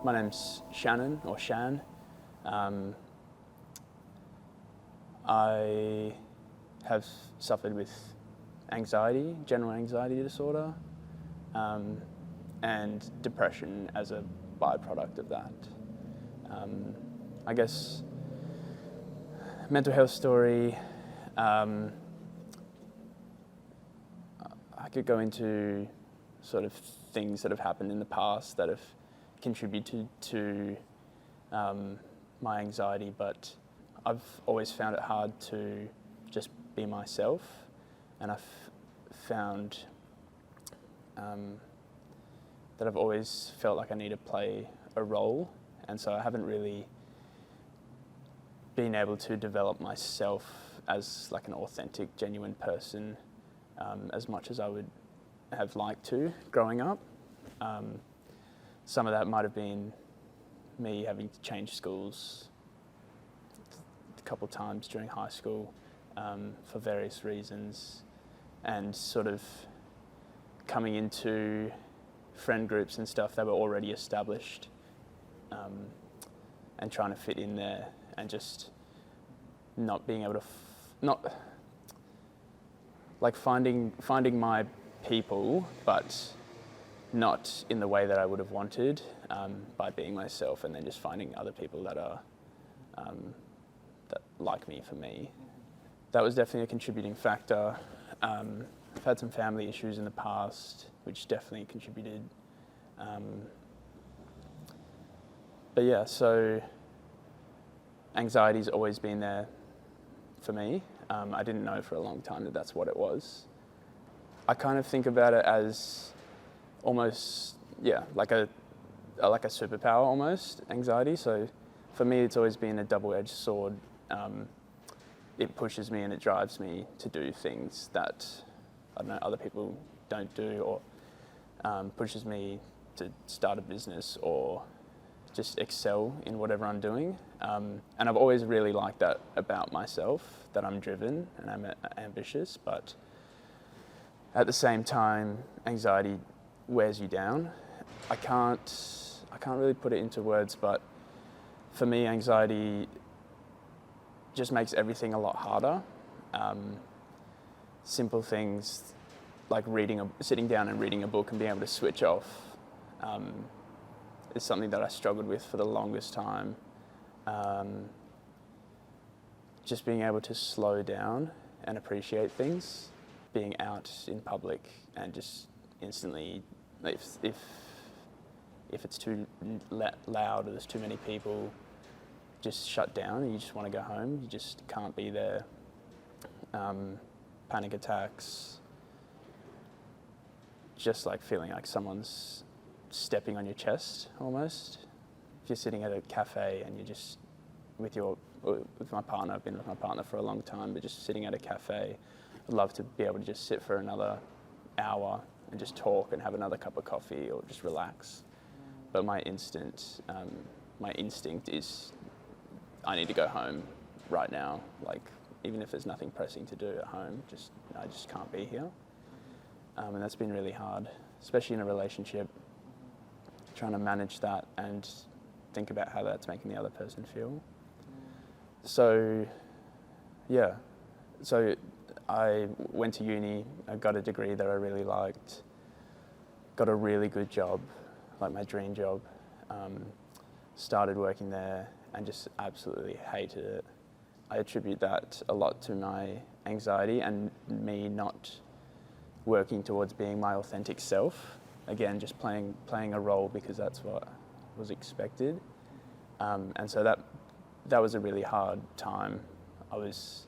My name's Shannan, or Shan. I have suffered with anxiety, general anxiety disorder, and depression as a byproduct of that. I guess mental health story, I could go into sort of things that have happened in the past that have contributed to my anxiety, but I've always found it hard to just be myself, and I've found that I've always felt like I need to play a role, and so I haven't really been able to develop myself as like an authentic, genuine person as much as I would have liked to growing up. Some of that might have been me having to change schools a couple of times during high school for various reasons, and sort of coming into friend groups and stuff that were already established, and trying to fit in there, and just not being able to not like finding my people, but not in the way that I would have wanted, by being myself, and then just finding other people that are that like me for me. That was definitely a contributing factor. I've had some family issues in the past, which definitely contributed. But yeah, so anxiety's always been there for me. I didn't know for a long time that that's what it was. I kind of think about it as almost, like a superpower almost, anxiety. So for me, it's always been a double-edged sword. It pushes me and it drives me to do things that, I don't know, other people don't do, or pushes me to start a business or just excel in whatever I'm doing. And I've always really liked that about myself, that I'm driven and I'm ambitious, but at the same time, anxiety wears you down. I can't really put it into words, but for me, anxiety just makes everything a lot harder. Simple things like sitting down and reading a book and being able to switch off is something that I struggled with for the longest time. Just being able to slow down and appreciate things, being out in public and just instantly, if it's too loud or there's too many people, just shut down and you just want to go home. You just can't be there. Panic attacks, just like feeling like someone's stepping on your chest almost. If you're sitting at a cafe and you're just with my partner, I've been with my partner for a long time, but just sitting at a cafe, I'd love to be able to just sit for another hour and just talk and have another cup of coffee or just relax. But my instinct is I need to go home right now. Like, even if there's nothing pressing to do at home, I just can't be here. And that's been really hard, especially in a relationship, trying to manage that and think about how that's making the other person feel. So, yeah. So I went to uni, I got a degree that I really liked, got a really good job, like my dream job, started working there and just absolutely hated it. I attribute that a lot to my anxiety and me not working towards being my authentic self. Again, just playing a role because that's what was expected. And so that was a really hard time. I was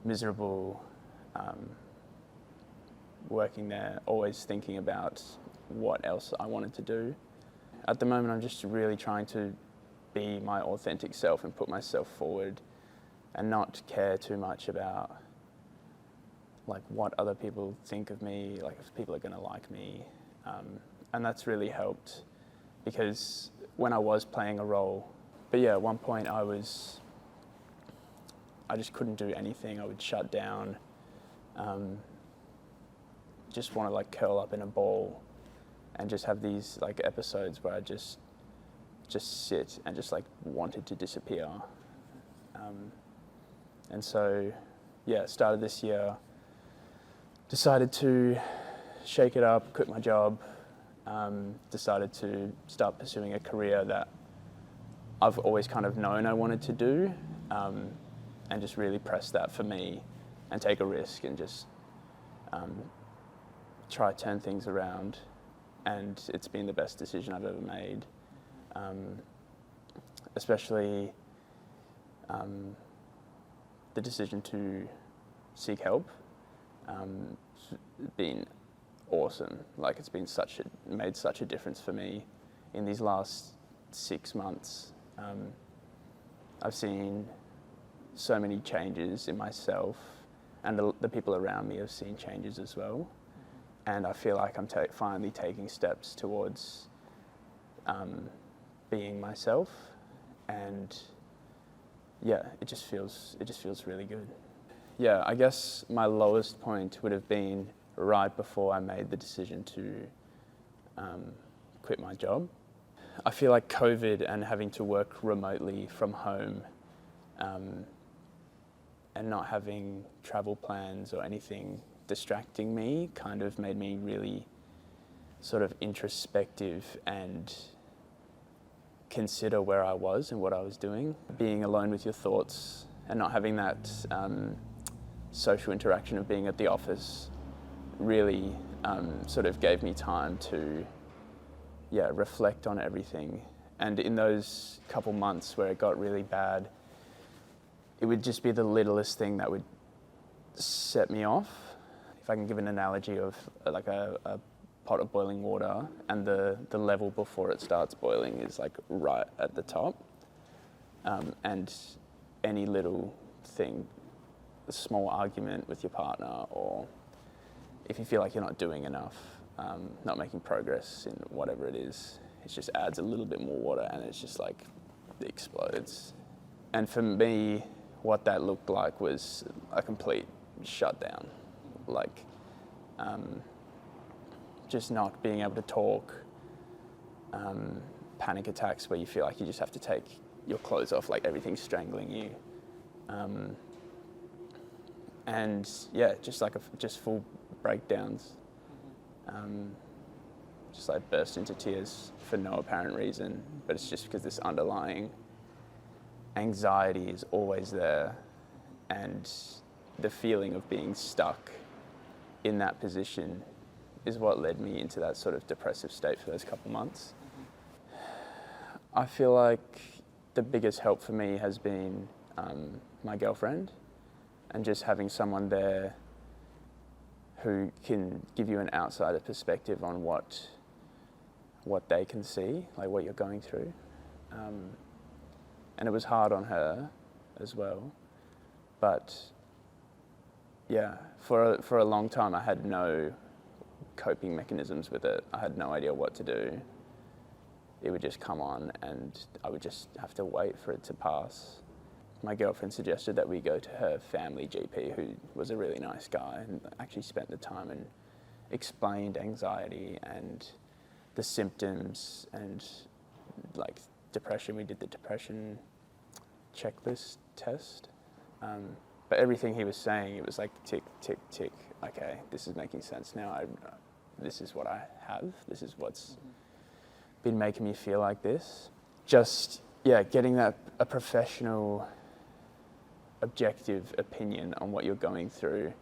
miserable, working there, always thinking about what else I wanted to do. At the moment, I'm just really trying to be my authentic self and put myself forward and not care too much about like what other people think of me, like if people are going to like me. And that's really helped, because when I was playing a role, but yeah, at one point I just couldn't do anything. I would shut down, just want to like curl up in a ball and just have these like episodes where I just just sit and just like wanted to disappear. And so, yeah, started this year, decided to shake it up, quit my job, decided to start pursuing a career that I've always kind of known I wanted to do, and just really press that for me and take a risk and just try to turn things around. And it's been the best decision I've ever made, especially the decision to seek help. It's been awesome. Like, it's been made such a difference for me in these last 6 months. I've seen so many changes in myself, and the people around me have seen changes as well. And I feel like I'm finally taking steps towards being myself, and yeah, it just feels really good. Yeah, I guess my lowest point would have been right before I made the decision to quit my job. I feel like COVID and having to work remotely from home, and not having travel plans or anything distracting me kind of made me really sort of introspective and consider where I was and what I was doing. Being alone with your thoughts and not having that social interaction of being at the office really sort of gave me time to reflect on everything. And in those couple months where it got really bad, it would just be the littlest thing that would set me off. If I can give an analogy of like a pot of boiling water, and the level before it starts boiling is like right at the top, and any little thing, a small argument with your partner, or if you feel like you're not doing enough, not making progress in whatever it is, it just adds a little bit more water and it's just like, it explodes. And for me, what that looked like was a complete shutdown. Like, just not being able to talk, panic attacks where you feel like you just have to take your clothes off, like everything's strangling you. And yeah, just like just full breakdowns. Just like burst into tears for no apparent reason, but it's just because this underlying anxiety is always there, and the feeling of being stuck in that position is what led me into that sort of depressive state for those couple months. I feel like the biggest help for me has been my girlfriend, and just having someone there who can give you an outsider perspective on what they can see, like what you're going through. And it was hard on her as well, but yeah, for a long time I had no coping mechanisms with it. I had no idea what to do. It would just come on and I would just have to wait for it to pass. My girlfriend suggested that we go to her family GP, who was a really nice guy, and actually spent the time and explained anxiety and the symptoms and like depression. We did the depression checklist test. But everything he was saying, it was like tick, tick, tick. Okay, this is making sense now. This is what I have. This is what's been making me feel like this. Just, getting a professional, objective opinion on what you're going through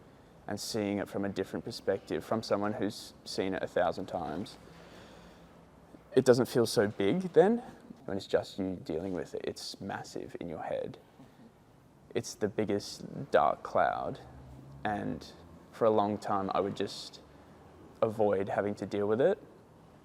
and seeing it from a different perspective, from someone who's seen it 1,000 times. It doesn't feel so big then. When it's just you dealing with it, it's massive in your head. It's the biggest dark cloud, and for a long time I would just avoid having to deal with it.